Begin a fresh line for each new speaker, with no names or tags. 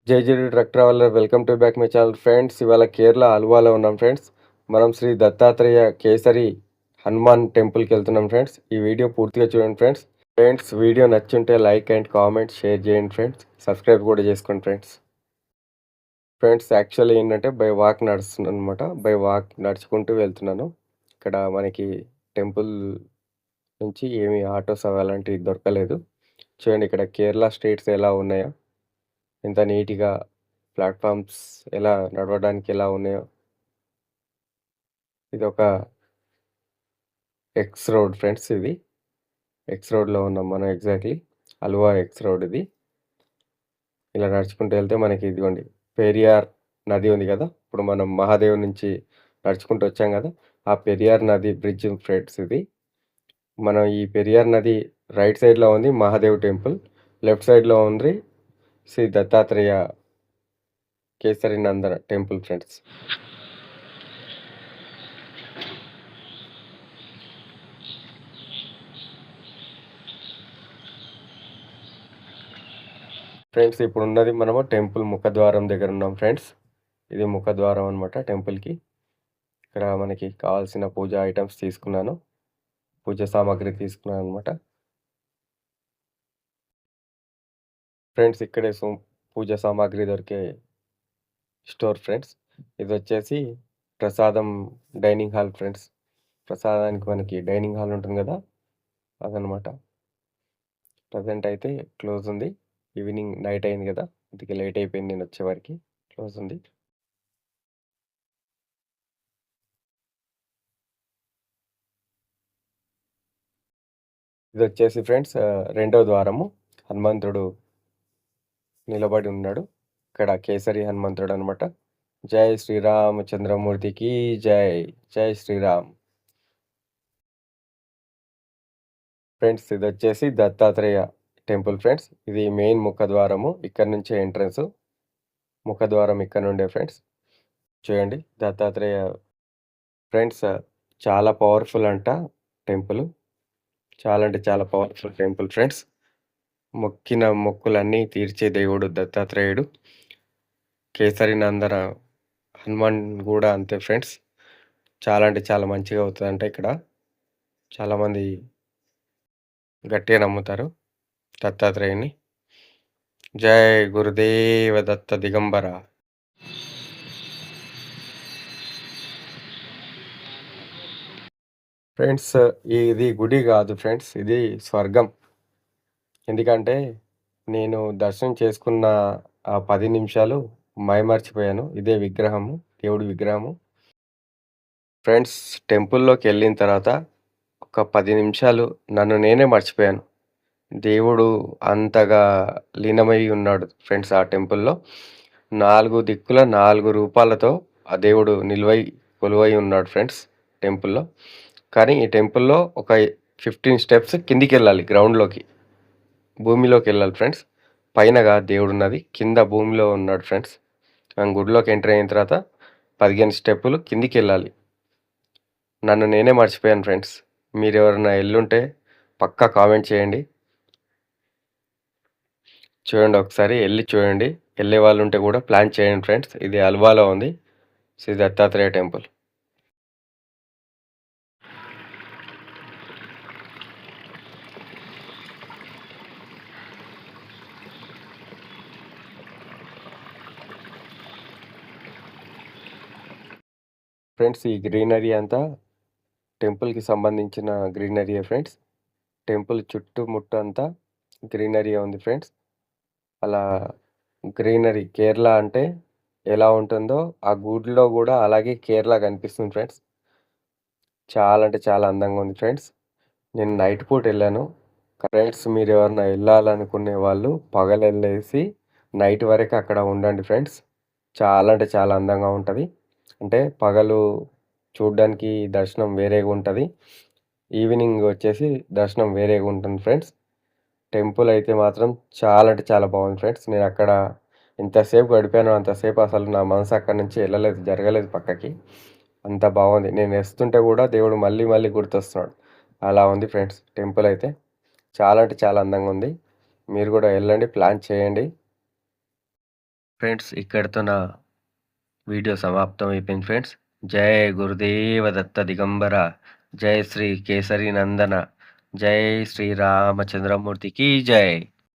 జై జీ truck traveller welcome to back my channel friends. ఇవాళ కేరళ అల్వాలో ఉన్నాం ఫ్రెండ్స్. మనం శ్రీ దత్తాత్రేయ కేసరి హనుమాన్ టెంపుల్కి వెళ్తున్నాం ఫ్రెండ్స్. ఈ వీడియో పూర్తిగా చూడండి ఫ్రెండ్స్. వీడియో నచ్చుంటే లైక్ అండ్ కామెంట్ షేర్ చేయండి ఫ్రెండ్స్. సబ్స్క్రైబ్ కూడా చేసుకోండి ఫ్రెండ్స్. యాక్చువల్లీ ఏంటంటే బై వాక్ నడుస్తున్నాను అనమాట. బై వాక్ నడుచుకుంటూ వెళ్తున్నాను. ఇక్కడ మనకి టెంపుల్ నుంచి ఏమి ఆటోస్ అలాంటివి దొరకలేదు. చూడండి ఇక్కడ కేరళ స్ట్రీట్స్ ఎలా ఉన్నాయో, ఎంత నీట్గా ప్లాట్ఫామ్స్ ఎలా నడవడానికి ఎలా ఉన్నాయో. ఇది ఒక ఎక్స్ రోడ్ ఫ్రెండ్స్. ఇది ఎక్స్ రోడ్లో ఉన్నాం మనం. ఎగ్జాక్ట్లీ అల్వా ఎక్స్ రోడ్ ఇది. ఇలా నడుచుకుంటూ వెళ్తే మనకి ఇదిగోండి పెరియార్ నది ఉంది కదా. ఇప్పుడు మనం మహాదేవ్ నుంచి నడుచుకుంటూ వచ్చాం కదా, ఆ పెరియార్ నది బ్రిడ్జ్ ఫ్రెండ్స్ ఇది. మనం ఈ పెరియార్ నది రైట్ సైడ్లో ఉంది మహాదేవ్ టెంపుల్, లెఫ్ట్ సైడ్లో ఉంది శ్రీ దత్తాత్రేయ కేసరి నందన టెంపుల్ ఫ్రెండ్స్. ఇప్పుడు ఉన్నది మనము టెంపుల్ ముఖద్వారం దగ్గర ఉన్నాం ఫ్రెండ్స్. ఇది ముఖద్వారం అనమాట టెంపుల్కి. ఇక్కడ మనకి కావాల్సిన పూజా ఐటమ్స్ తీసుకున్నాను, పూజ సామాగ్రి తీసుకున్నాను అనమాట ఫ్రెండ్స్. ఇక్కడే పూజ సామాగ్రి దొరికే స్టోర్ ఫ్రెండ్స్. ఇది వచ్చేసి ప్రసాదం డైనింగ్ హాల్ ఫ్రెండ్స్. ప్రసాదానికి మనకి డైనింగ్ హాల్ ఉంటుంది కదా, అదనమాట. ప్రజెంట్ అయితే క్లోజ్ ఉంది. ఈవినింగ్ నైట్ అయింది కదా, అందుకే లేట్ అయిపోయింది నేను వచ్చేవారికి. క్లోజ్ ఉంది. ఇది వచ్చేసి ఫ్రెండ్స్ రెండవ ద్వారము. హనుమంతుడు నిలబడి ఉన్నాడు ఇక్కడ, కేసరి హనుమంతుడు అనమాట. జై శ్రీరామచంద్రమూర్తికి జై. జై శ్రీరామ్. ఫ్రెండ్స్ ఇది వచ్చేసి దత్తాత్రేయ టెంపుల్ ఫ్రెండ్స్. ఇది మెయిన్ ముఖద్వారము, ఇక్కడ నుంచే ఎంట్రన్స్. ముఖద్వారం ఇక్కడ నుండే ఫ్రెండ్స్. చూడండి దత్తాత్రేయ ఫ్రెండ్స్. చాలా పవర్ఫుల్ అంట టెంపుల్. చాలా అంటే చాలా పవర్ఫుల్ టెంపుల్ ఫ్రెండ్స్. మొక్కిన మొక్కులన్నీ తీర్చే దేవుడు దత్తాత్రేయుడు. కేసరి నందన హనుమాన్ కూడా అంతే ఫ్రెండ్స్. చాలా అంటే చాలా మంచిగా అవుతుందంట ఇక్కడ. చాలామంది గట్టిగా నమ్ముతారు దత్తాత్రేయుని. జై గురుదేవ దత్త దిగంబర. ఫ్రెండ్స్ ఇది గుడి కాదు ఫ్రెండ్స్, ఇది స్వర్గం. ఎందుకంటే నేను దర్శనం చేసుకున్న ఆ 10 నిమిషాలు మైమర్చిపోయాను. ఇదే విగ్రహము, దేవుడి విగ్రహము ఫ్రెండ్స్. టెంపుల్లోకి వెళ్ళిన తర్వాత ఒక 10 నిమిషాలు నన్ను నేనే మర్చిపోయాను. దేవుడు అంతగా లీనమై ఉన్నాడు ఫ్రెండ్స్ ఆ టెంపుల్లో. 4 దిక్కుల 4 రూపాలతో ఆ దేవుడు కొలువై ఉన్నాడు ఫ్రెండ్స్ టెంపుల్లో. కానీ ఈ టెంపుల్లో ఒక 15 స్టెప్స్ కిందికి వెళ్ళాలి, గ్రౌండ్లోకి, భూమిలోకి వెళ్ళాలి ఫ్రెండ్స్. పైనగా దేవుడు ఉన్నది, కింద భూమిలో ఉన్నాడు ఫ్రెండ్స్. మనం గుడిలోకి ఎంటర్ అయిన తర్వాత 15 స్టెప్పులు కిందికి వెళ్ళాలి. నన్ను నేనే మర్చిపోయాను ఫ్రెండ్స్. మీరు ఎవరైనా ఎల్లుంటే పక్కా కామెంట్ చేయండి. చూడండి ఒకసారి వెళ్ళి చూడండి. వెళ్ళే వాళ్ళు ఉంటే కూడా ప్లాన్ చేయండి ఫ్రెండ్స్. ఇది అల్వాలో ఉంది శ్రీ దత్తాత్రేయ టెంపుల్. ఫ్రెండ్స్ ఈ గ్రీనరీ అంతా టెంపుల్కి సంబంధించిన గ్రీనరీయే ఫ్రెండ్స్. టెంపుల్ చుట్టుముట్టు అంతా గ్రీనరీ ఉంది ఫ్రెండ్స్. అలా గ్రీనరీ కేరళ అంటే ఎలా ఉంటుందో ఆ గుడిలో కూడా అలాగే కేరళ కనిపిస్తుంది ఫ్రెండ్స్. చాలా అంటే చాలా అందంగా ఉంది ఫ్రెండ్స్. నేను నైట్ పూట వెళ్ళాను ఫ్రెండ్స్. మీరు ఎవరైనా వెళ్ళాలనుకునే వాళ్ళు పగలెళ్ళేసి నైట్ వరకు అక్కడ ఉండండి ఫ్రెండ్స్. చాలా అంటే చాలా అందంగా ఉంటుంది. అంటే పగలు చూడడానికి దర్శనం వేరేగా ఉంటుంది, ఈవినింగ్ వచ్చేసి దర్శనం వేరేగా ఉంటుంది ఫ్రెండ్స్. టెంపుల్ అయితే మాత్రం చాలా అంటే చాలా బాగుంది ఫ్రెండ్స్. నేను అక్కడ ఎంతసేపు గడిపానో అంతసేపు అసలు నా మనసు అక్కడి నుంచి జరగలేదు పక్కకి. అంత బాగుంది. నేను వస్తుంటే కూడా దేవుడు మళ్ళీ మళ్ళీ గుర్తొస్తున్నాడు. అలా ఉంది ఫ్రెండ్స్ టెంపుల్ అయితే. చాలా అంటే చాలా అందంగా ఉంది. మీరు కూడా వెళ్ళండి, ప్లాన్ చేయండి. ఫ్రెండ్స్ ఇక్కడితో నా వీడియో సమాప్తం అయిపోయింది ఫ్రెండ్స్. జై గురుదేవ దత్త దిగంబర, జై శ్రీ కేసరి నందన, జై శ్రీ రామచంద్రమూర్తికి జై.